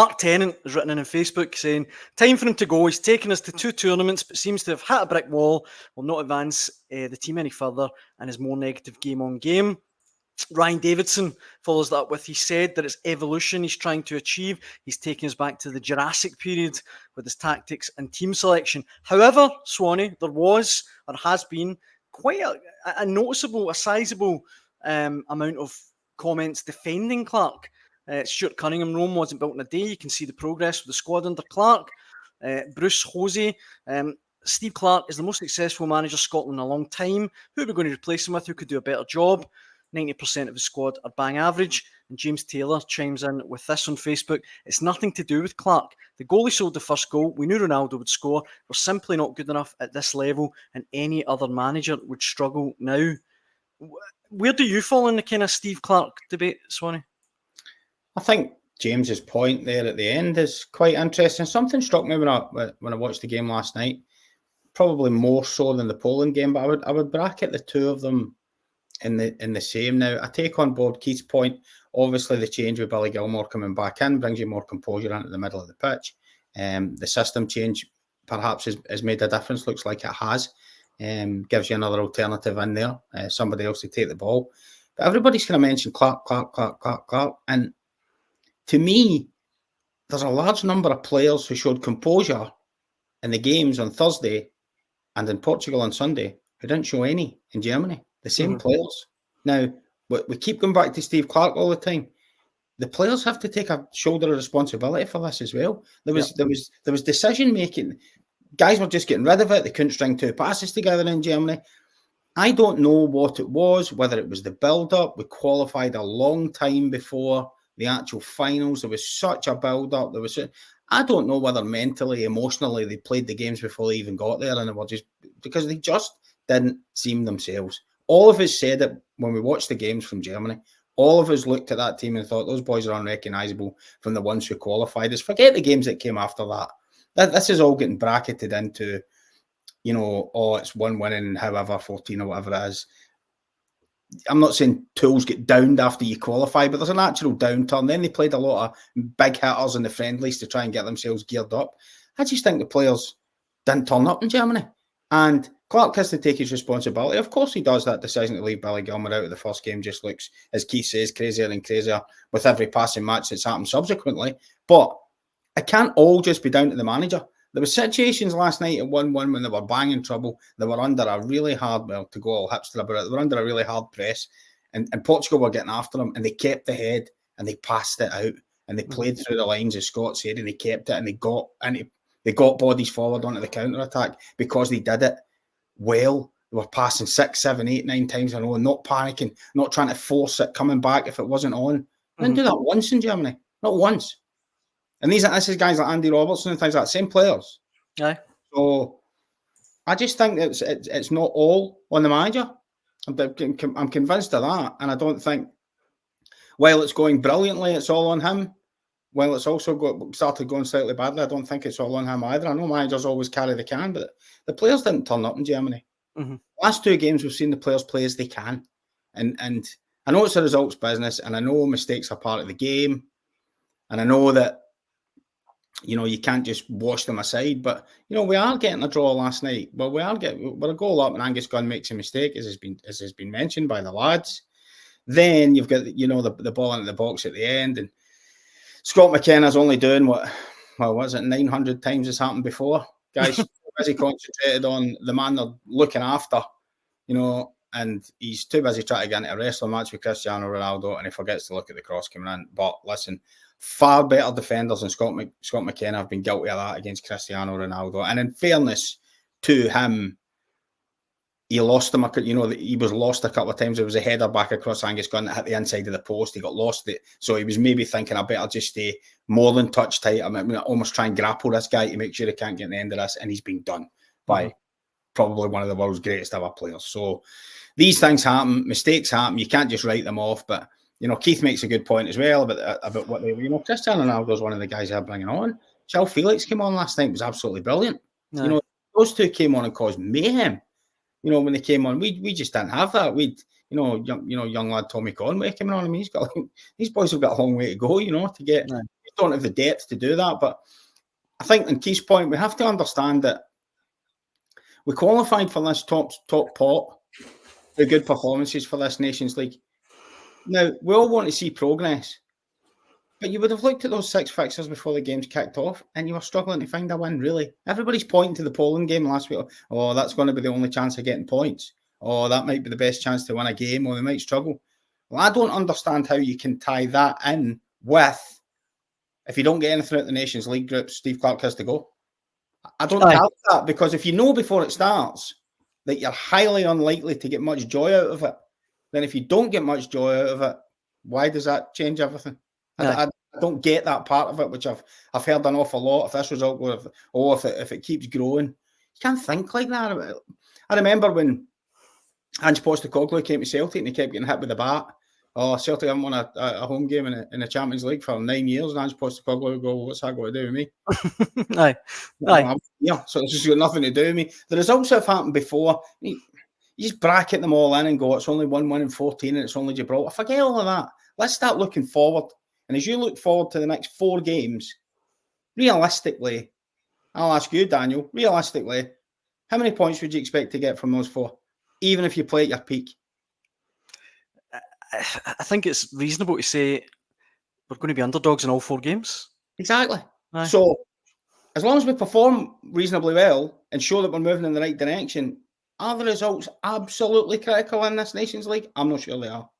Mark Tennant has written in on Facebook saying, time for him to go. He's taken us to 2 tournaments, but seems to have hit a brick wall, will not advance the team any further, and is more negative game on game. Ryan Davidson follows that up with, he said that it's evolution he's trying to achieve. He's taking us back to the Jurassic period with his tactics and team selection. However, Swanee, there was, or has been, quite a noticeable, a sizable amount of comments defending Clarke. Stuart Cunningham, Rome wasn't built in a day. You can see the progress with the squad under Clarke. Bruce Hosey, Steve Clarke is the most successful manager Scotland in a long time. Who are we going to replace him with? Who could do a better job? 90% of the squad are bang average. And James Taylor chimes in with this on Facebook. It's nothing to do with Clarke. The goalie sold the first goal. We knew Ronaldo would score. We're simply not good enough at this level, and any other manager would struggle now. Where do you fall in the kind of Steve Clarke debate, Swanee? I think James's point there at the end is quite interesting. Something struck me when I watched the game last night, probably more so than the Poland game, but I would bracket the two of them in the same. Now, I take on board Keith's point. Obviously, the change with Billy Gilmore coming back in brings you more composure into the middle of the pitch. The system change perhaps has made a difference. Looks like it has. Gives you another alternative in there. Somebody else to take the ball. But everybody's going to mention Clarke. And to me, there's a large number of players who showed composure in the games on Thursday and in Portugal on Sunday who didn't show any in Germany. The same players. Now, we keep going back to Steve Clarke all the time. The players have to take a shoulder of responsibility for this as well. There was decision making. Guys were just getting rid of it. They couldn't string two passes together in Germany. I don't know what it was, whether it was the build-up. We qualified a long time before the actual finals. There was such a build-up. I don't know whether mentally, emotionally, they played the games before they even got there, and they were just because they just didn't seem themselves. All of us said it when we watched the games from Germany. All of us looked at that team and thought those boys are unrecognisable from the ones who qualified us. Forget the games that came after that. This is all getting bracketed into, it's one winning, however, 14 or whatever it is. I'm not saying tools get downed after you qualify, but there's a natural downturn. Then they played a lot of big hitters in the friendlies to try and get themselves geared up. I just think the players didn't turn up in Germany. And Clarke has to take his responsibility. Of course he does. That decision to leave Billy Gilmore out of the first game just looks, as Keith says, crazier and crazier with every passing match that's happened subsequently. But it can't all just be down to the manager. There were situations last night at 1-1 when they were banging trouble. They were under a really hard, to go all hipster about it, they were under a really hard press. And Portugal were getting after them, and they kept the head, and they passed it out, and they played through the lines, as Scott said, and they kept it, and they got bodies forward onto the counter-attack because they did it well. They were passing 6, 7, 8, 9 times in a row, not panicking, not trying to force it, coming back if it wasn't on. They didn't do that once in Germany. Not once. And this is guys like Andy Robertson and things like that, same players. Aye. So I just think it's not all on the manager. I'm convinced of that. And I don't think, while it's going brilliantly, it's all on him. While it's also started going slightly badly, I don't think it's all on him either. I know managers always carry the can, but the players didn't turn up in Germany. Last 2 games, we've seen the players play as they can. And I know it's a results business, and I know mistakes are part of the game. And I know that, you can't just wash them aside. But, we are getting a draw last night. Well, we're a goal up and Angus Gunn makes a mistake, as has been mentioned by the lads. Then you've got, the ball into the box at the end. And Scott McKenna's only doing what was it, 900 times has happened before. Guys, busy concentrated on the man they're looking after, and he's too busy trying to get into a wrestling match with Cristiano Ronaldo, and he forgets to look at the cross coming in. But listen, far better defenders than Scott McKenna have been guilty of that against Cristiano Ronaldo. And in fairness to him, he lost him. He was lost a couple of times. There was a header back across Angus Gunn that hit the inside of the post. He got lost. So he was maybe thinking, I better just stay more than touch tight. I mean, almost try and grapple this guy to make sure he can't get in the end of this. And he's been done by probably one of the world's greatest ever players. So these things happen. Mistakes happen. You can't just write them off. But Keith makes a good point as well about what they were. Cristiano Ronaldo is one of the guys they're bringing on. João Felix came on last night. It was absolutely brilliant. No. Those two came on and caused mayhem. When they came on, we just didn't have that. Young lad Tommy Conway coming on. I mean, these boys have got a long way to go. To get. You don't have the depth to do that. But I think, in Keith's point, we have to understand that we qualified for this top pot for good performances for this Nations League. Now, we all want to see progress. But you would have looked at those 6 fixtures before the games kicked off, and you were struggling to find a win, really. Everybody's pointing to the Poland game last week. Oh, that's going to be the only chance of getting points. Oh, that might be the best chance to win a game, or they might struggle. Well, I don't understand how you can tie that in with, if you don't get anything out of the Nations League group, Steve Clarke has to go. I don't doubt that, because if you know before it starts that you're highly unlikely to get much joy out of it, then if you don't get much joy out of it, why does that change everything? I don't get that part of it, which I've heard an awful lot. If this result goes, if it keeps growing, you can't think like that. I remember when Ange Postecoglou came to Celtic and he kept getting hit with the bat. Oh, Celtic haven't won a home game in the Champions League for 9 years, and Ange Postecoglou would go, "What's that got to do with me?" Yeah, so it's just got nothing to do with me. The results have happened before. You just bracket them all in and go, "It's only 1 in 14, and it's only Gibraltar." Forget all of that. Let's start looking forward. And as you look forward to the next 4 games, realistically, I'll ask you, Daniel, realistically, how many points would you expect to get from those 4, even if you play at your peak? I think it's reasonable to say we're going to be underdogs in all 4 games. Exactly. So, as long as we perform reasonably well and show that we're moving in the right direction, are the results absolutely critical in this Nations League? I'm not sure they are.